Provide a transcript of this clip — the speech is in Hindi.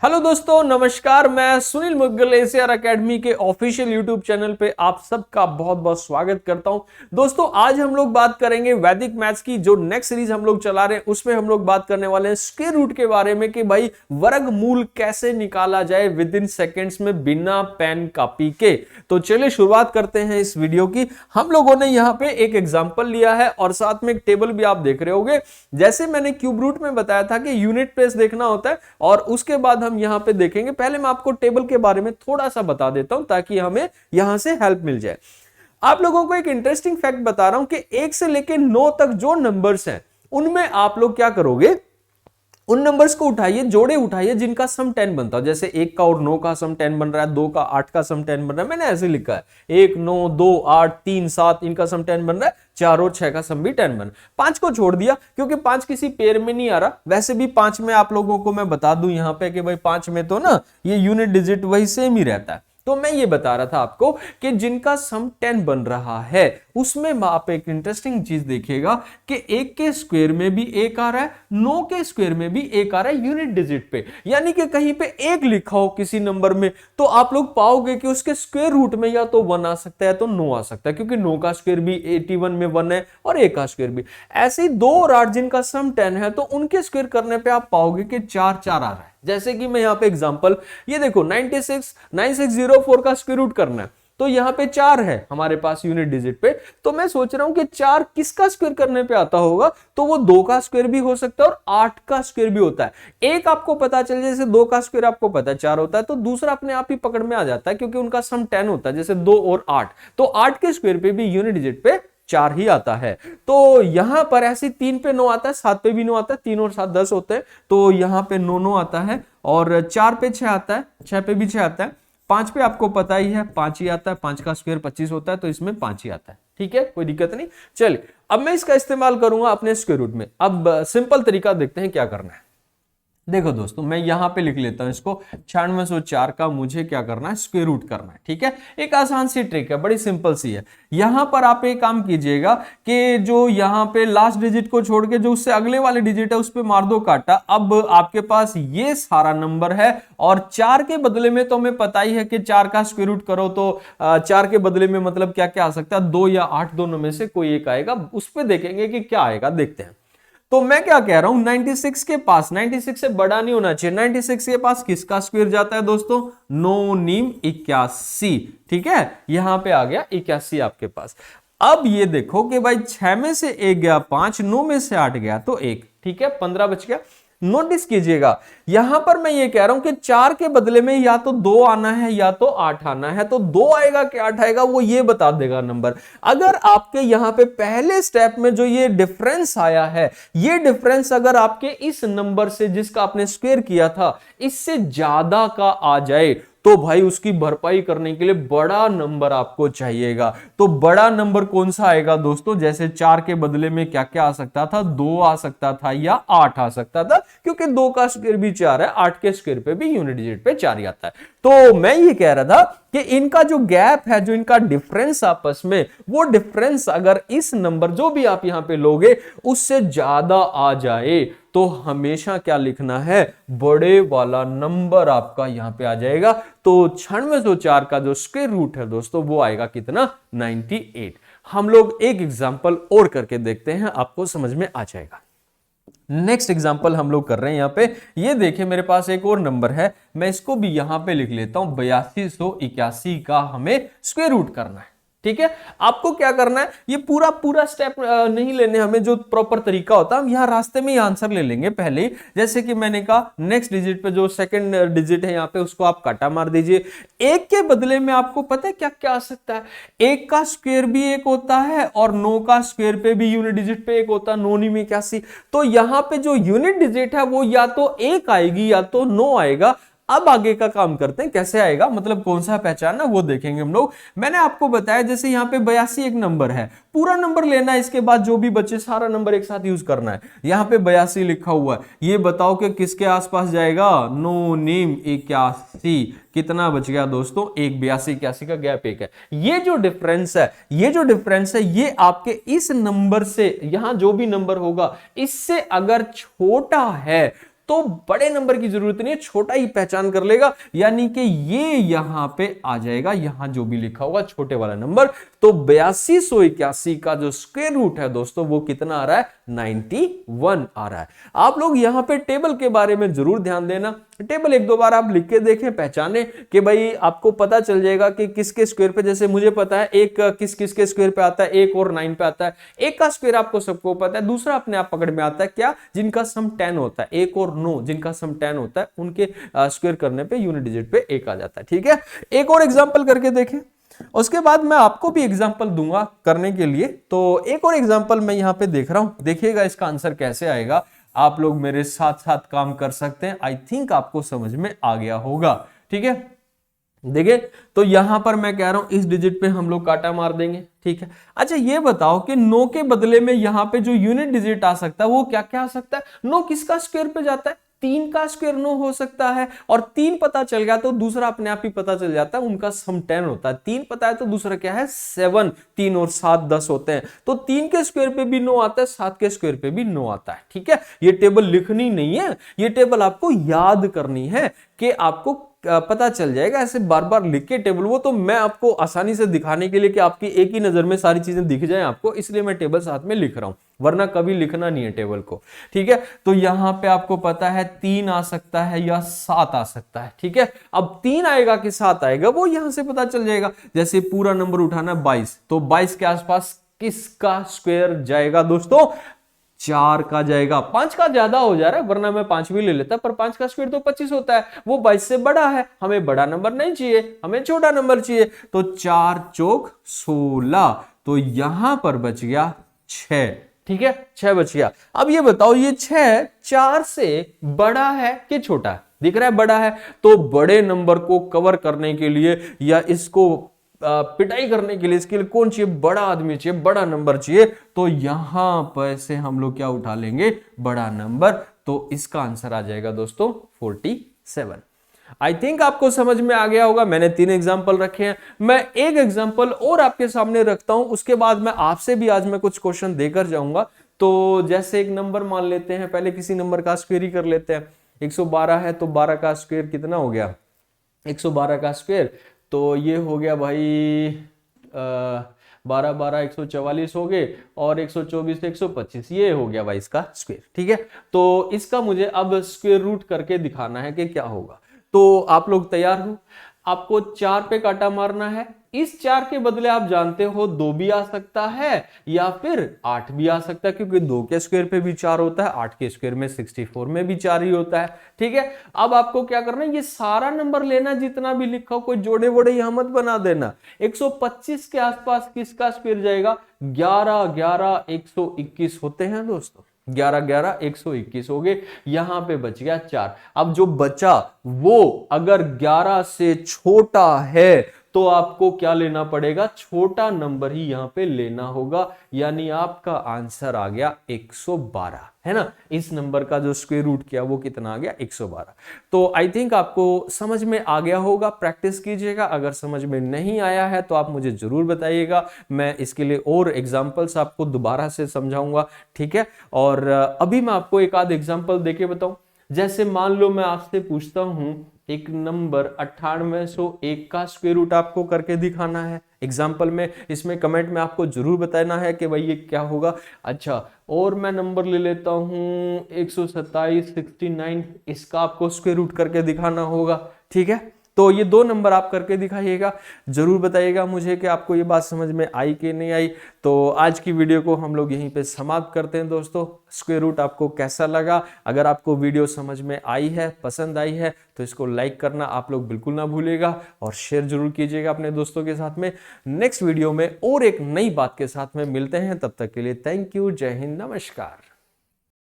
हेलो दोस्तों, नमस्कार। मैं सुनील मुद्गल एसीआर एकेडमी के ऑफिशियल यूट्यूब चैनल पे आप सबका बहुत बहुत स्वागत करता हूं। दोस्तों, आज हम लोग बात करेंगे वैदिक मैथ्स की जो नेक्स्ट सीरीज हम लोग चला रहे हैं, उसमें हम लोग बात करने वाले हैं स्क्वायर रूट के बारे में कि भाई वर्गमूल कैसे निकाला जाए विद इन सेकेंड्स में बिना पेन कॉपी के। तो चलिए शुरुआत करते हैं इस वीडियो की। हम लोगों ने यहाँ पे एक एग्जाम्पल लिया है और साथ में एक टेबल भी आप देख रहे होंगे। जैसे मैंने क्यूब रूट में बताया था कि यूनिट प्लेस देखना होता है और उसके बाद हम यहां पे देखेंगे। पहले मैं आपको टेबल के बारे में थोड़ा सा बता देता हूं ताकि हमें यहां से हेल्प मिल जाए। आप लोगों को एक इंटरेस्टिंग फैक्ट बता रहा हूं कि 1 से लेकर 9 तक जो नंबर्स हैं उनमें आप लोग क्या करोगे, उन नंबर्स को उठाइए, जोड़े उठाइए जिनका सम 10 बनता है। जैसे 1 का और 9 का सम 10 बन रहा है, 2 का 8 का सम 10 बन रहा है। मैंने ऐसे लिखा है 1 9 2 8 3 7 इनका सम 10 बन रहा है, 4 और 6 का सम भी 10 बन। 5 को छोड़ दिया क्योंकि 5 किसी पेयर में नहीं आ रहा। वैसे भी 5 में आप लोगों को मैं बता दूं यहां पे कि भाई 5 में तो ना ये यूनिट डिजिट वही सेम ही रहता है। तो मैं ये बता रहा था आपको कि जिनका सम 10 बन रहा है उसमें आप एक इंटरेस्टिंग चीज देखिएगा कि 1 के स्क्वायर में भी 1 आ रहा है, 9 के स्क्वायर में भी 1 आ रहा है यूनिट डिजिट पे। यानी कि कहीं पे 1 लिखा हो किसी नंबर में तो आप लोग पाओगे कि उसके स्क्वायर रूट में या तो 1 आ सकता है तो 9 आ सकता है, क्योंकि 9 का स्क्वायर भी 81 में 1 है और 1 का स्क्वायर भी। ऐसे ही 2 और 8 जिनका सम 10 है तो उनके स्क्वायर करने पे आप पाओगे कि 4 4 आ रहा है। जैसे कि मैं यहां पे एग्जांपल ये देखो 96 का स्क्वायर रूट करना है तो यहां पे 4 है हमारे पास यूनिट डिजिट पे। तो मैं सोच रहा हूं कि 4 किसका स्क्वायर करने पे आता होगा, तो वो 2 का स्क्वायर भी हो सकता है और 8 का स्क्वायर भी होता है। एक आपको पता चल जाए, जैसे 2 का स्क्वायर आपको पता है 4 होता है, तो दूसरा अपने आप ही पकड़ में आ जाता है क्योंकि उनका सम 10 होता है। जैसे 2 और 8, तो 8 के स्क्वायर पे भी यूनिट डिजिट पे 4 ही आता है। तो यहां पर ऐसे 3 पे 9 आता है, 7 पे भी 9 आता है, 3 और 7 10 होते हैं, तो यहां पे 9 9 आता है और 4 पे 6 आता है, 6 पे भी 6 आता है, 5 पे आपको पता ही है 5 ही आता है, 5 का स्क्वायर 25 होता है तो इसमें 5 ही आता है। ठीक है, कोई दिक्कत नहीं। चलिए अब मैं इसका इस्तेमाल करूंगा अपने स्क्वायर रूट में। अब सिंपल तरीका देखते हैं क्या करना है। देखो दोस्तों, मैं यहां पे लिख लेता हूं इसको 9604 का मुझे क्या करना है, स्क्वायर रूट करना है। ठीक है, एक आसान सी ट्रिक है, बड़ी सिंपल सी है। यहां पर आप एक काम कीजिएगा कि जो यहां पे लास्ट डिजिट को छोड़ के जो उससे अगले वाले डिजिट है उस पे मार दो काटा। अब आपके पास ये सारा नंबर है और 4 के बदले में तो हमें पता ही है कि 4 का स्क्वायर रूट करो तो 4 के बदले में मतलब क्या क्या आ सकता है, 2 या 8 दोनों में से कोई एक आएगा। उस पर देखेंगे कि क्या आएगा, देखते हैं। तो मैं क्या कह रहा हूं, 96 के पास 96 से बड़ा नहीं होना चाहिए। 96 के पास किसका स्क्वायर जाता है दोस्तों, 9 नीम 81। ठीक है, यहां पे आ गया 81 आपके पास। अब ये देखो कि भाई 6 में से 1 गया 5, 9 में से 8 गया तो 1। ठीक है, 15 बच गया। नोटिस कीजिएगा यहां पर मैं ये कह रहा हूं कि 4 के बदले में या तो 2 आना है या तो 8 आना है। तो 2 आएगा कि 8 आएगा वो ये बता देगा नंबर। अगर आपके यहां पे पहले स्टेप में जो ये डिफरेंस आया है, ये डिफरेंस अगर आपके इस नंबर से जिसका आपने स्क्वायर किया था इससे ज्यादा का आ जाए तो भाई उसकी भरपाई करने के लिए बड़ा नंबर आपको चाहिएगा। तो बड़ा नंबर कौन सा आएगा दोस्तों, जैसे 4 के बदले में क्या क्या आ सकता था, 2 आ सकता था या 8 आ सकता था, क्योंकि 2 का स्क्वायर भी 4 है, 8 के स्क्वायर पे भी यूनिट डिजिट पे 4 ही आता है। तो मैं ये कह रहा था कि इनका जो गैप है, जो इनका डिफरेंस आपस में, वो डिफरेंस अगर इस नंबर जो भी आप यहां पे लोगे उससे ज्यादा आ जाए तो हमेशा क्या लिखना है, बड़े वाला नंबर आपका यहां पे आ जाएगा। तो 9604 का जो स्क्वायर रूट है दोस्तों वो आएगा कितना, 98। हम लोग एक एग्जांपल और करके देखते हैं, आपको समझ में आ जाएगा। नेक्स्ट एग्जांपल हम लोग कर रहे हैं यहां पे। ये देखिए मेरे पास एक और नंबर है, मैं इसको भी यहां पे लिख लेता हूं 8281 का हमें स्क्वायर रूट करना है। ठीक है, आपको क्या करना है, ये पूरा पूरा स्टेप नहीं लेने हमें, जो प्रॉपर तरीका होता है हम यहां रास्ते में ही आंसर ले लेंगे पहले ही। जैसे कि मैंने कहा नेक्स्ट डिजिट पे जो सेकंड डिजिट है यहां पे उसको आप काटा मार दीजिए। 1 के बदले में आपको पता है क्या क्या आ सकता है, 1 का स्क्वायर भी 1 होता है और 9 का स्क्वायर पे भी यूनिट डिजिट पे 1 होता है, 9 नी में 81। तो यहां पे जो यूनिट डिजिट है वो या तो 1 आएगी या तो 9 आएगा। अब आगे का काम करते हैं, कैसे आएगा मतलब कौन सा पहचानना वो देखेंगे हम लोग। मैंने आपको बताया जैसे यहाँ पे 82 एक नंबर है, पूरा नंबर लेना है, इसके बाद जो भी बचे सारा नंबर एक साथ यूज करना है। यहाँ पे 82 लिखा हुआ है, ये बताओ कि किसके आसपास जाएगा, 9 नीम 81। कितना बच गया दोस्तों, 1, 82 81 का गैप 1 है। ये जो डिफरेंस है, ये आपके इस नंबर से, यहां जो भी नंबर होगा इससे अगर छोटा है तो बड़े नंबर की जरूरत नहीं है, छोटा ही पहचान कर लेगा, यानी कि ये यहां पे आ जाएगा, यहां जो भी लिखा होगा छोटे वाला नंबर। तो 8281 का जो स्क्वायर रूट है दोस्तों वो कितना आ रहा है, 91 आ रहा है। आप लोग यहां पे टेबल के बारे में जरूर ध्यान देना, टेबल एक दो बार आप लिख के देखें, पहचाने कि भाई आपको पता चल जाएगा कि किसके स्क्वायर पे, जैसे मुझे पता है एक किस किस के स्क्वायर पे आता है, 1 और 9 पे आता है। एक का स्क्वायर आपको सबको पता है, दूसरा अपने आप पकड़ में आता है क्या, जिनका सम 10 होता है, 1 और 9 जिनका सम 10 होता है, उनके स्क्वायर करने पे यूनिट डिजिट पे 1 आ जाता है। ठीक है, एक और एग्जांपल करके देखें, उसके बाद मैं आपको भी एग्जांपल दूंगा करने के लिए। तो एक और एग्जांपल मैं यहां पे देख रहा हूं, देखिएगा इसका आंसर कैसे आएगा। आप लोग मेरे साथ साथ काम कर सकते हैं, आई थिंक आपको समझ में आ गया होगा। ठीक है, देखिए तो यहां पर मैं कह रहा हूं इस डिजिट पे हम लोग काटा मार देंगे। ठीक है, अच्छा ये बताओ कि 9 के बदले में यहां पे जो यूनिट डिजिट आ सकता है वो क्या क्या आ सकता है। 9 किसका स्क्वायर पे जाता है, 3 का स्क्वायर 9 हो सकता है, और 3 पता चल गया तो दूसरा अपने आप ही पता चल जाता है, उनका सम 10 होता है। 3 पता है तो दूसरा क्या है, 7, 3 और 7 10 होते हैं, तो 3 के स्क्वायर पे भी 9 आता है, 7 के स्क्वायर पे भी 9 आता है। ठीक है, ये टेबल लिखनी नहीं है, ये टेबल आपको याद करनी है कि आपको पता चल जाएगा। ऐसे बार बार लिख के टेबल, वो तो मैं आपको आसानी से दिखाने के लिए कि आपकी एक ही नजर में सारी चीजें दिख जाएं आपको, इसलिए मैं टेबल साथ में लिख रहा हूं, वरना कभी लिखना नहीं है टेबल को। ठीक है, तो यहां पे आपको पता है 3 आ सकता है या 7 आ सकता है। ठीक है, अब 3 आएगा कि 7 आएगा वो यहां से पता चल जाएगा। जैसे पूरा नंबर उठाना 22, तो 22 के आसपास किसका स्क्वायर जाएगा दोस्तों, 4 का जाएगा। 5 का ज्यादा हो जा रहा है, वरना मैं 5 भी ले लेता, पर 5 का स्क्वायर तो 25 होता है, वो 22 से बड़ा है, हमें बड़ा नंबर नहीं चाहिए, हमें छोटा नंबर चाहिए। तो 4 चौक 16, तो यहां पर बच गया 6। ठीक है, 6 बच गया। अब ये बताओ ये 6 4 से बड़ा है कि छोटा है, दिख रहा है बड़ा है, तो बड़े नंबर को कवर करने के लिए या इसको पिटाई करने के लिए इसके लिए कौन चाहिए, बड़ा आदमी चाहिए, बड़ा नंबर चाहिए। तो यहां पर से हम लोग क्या उठा लेंगे, बड़ा नंबर। तो इसका आंसर आ जाएगा दोस्तों 47। आई थिंक आपको समझ में आ गया होगा। मैंने 3 एग्जाम्पल रखे हैं, मैं एक एग्जाम्पल और आपके सामने रखता हूं, उसके बाद मैं आपसे भी आज मैं कुछ क्वेश्चन देकर जाऊंगा। तो जैसे एक नंबर मान लेते हैं, पहले किसी नंबर का स्क्वायर ही कर लेते हैं। 112 है तो 12 का स्क्वायर कितना हो गया, 112 का स्क्वायर तो ये हो गया भाई 12 12 144 हो गए, और 124 125, ये हो गया भाई इसका स्क्वायर। ठीक है, तो इसका मुझे अब स्क्वायर रूट करके दिखाना है कि क्या होगा। तो आप लोग तैयार हो, आपको 4 पे काटा मारना है। इस 4 के बदले आप जानते हो 2 भी आ सकता है या फिर 8 भी आ सकता है, क्योंकि 2 के स्क्वायर पे भी 4 होता है, 8 के स्क्वायर में 64 में भी 4 ही होता है। ठीक है, अब आपको क्या करना है, ये सारा नंबर लेना जितना भी लिखा हो, कोई जोड़े वोड़े यहां मत बना देना। 125 के आसपास किसका स्क्वायर जाएगा, 11 11 121 होते हैं दोस्तों, 11 11 121 हो गए, यहां पे बच गया 4। अब जो बचा वो अगर 11 से छोटा है तो आपको क्या लेना पड़ेगा, छोटा नंबर ही यहां पे लेना होगा, यानी आपका आंसर आ गया 112, है ना। इस नंबर का जो स्क्वायर रूट किया वो कितना आ गया, 112। तो आई थिंक आपको समझ में आ गया होगा, प्रैक्टिस कीजिएगा। अगर समझ में नहीं आया है तो आप मुझे जरूर बताइएगा, मैं इसके लिए और एग्जांपल्स आपको दोबारा से समझाऊंगा। ठीक है, और अभी मैं आपको एक आध एग्जांपल देके बताऊं। जैसे मान लो मैं आपसे पूछता हूं एक नंबर 9801 का स्क्वायर रूट आपको करके दिखाना है एग्जाम्पल में, इसमें कमेंट में आपको जरूर बताना है कि भाई ये क्या होगा। अच्छा, और मैं नंबर ले लेता हूं 127 69, इसका आपको स्क्वायर रूट करके दिखाना होगा। ठीक है, तो ये 2 नंबर आप करके दिखाइएगा, जरूर बताइएगा मुझे कि आपको ये बात समझ में आई कि नहीं आई। तो आज की वीडियो को हम लोग यहीं पे समाप्त करते हैं दोस्तों। स्क्वायर रूट आपको कैसा लगा, अगर आपको वीडियो समझ में आई है, पसंद आई है, तो इसको लाइक करना आप लोग बिल्कुल ना भूलिएगा, और शेयर जरूर कीजिएगा अपने दोस्तों के साथ में। नेक्स्ट वीडियो में और एक नई बात के साथ में मिलते हैं, तब तक के लिए थैंक यू, जय हिंद, नमस्कार।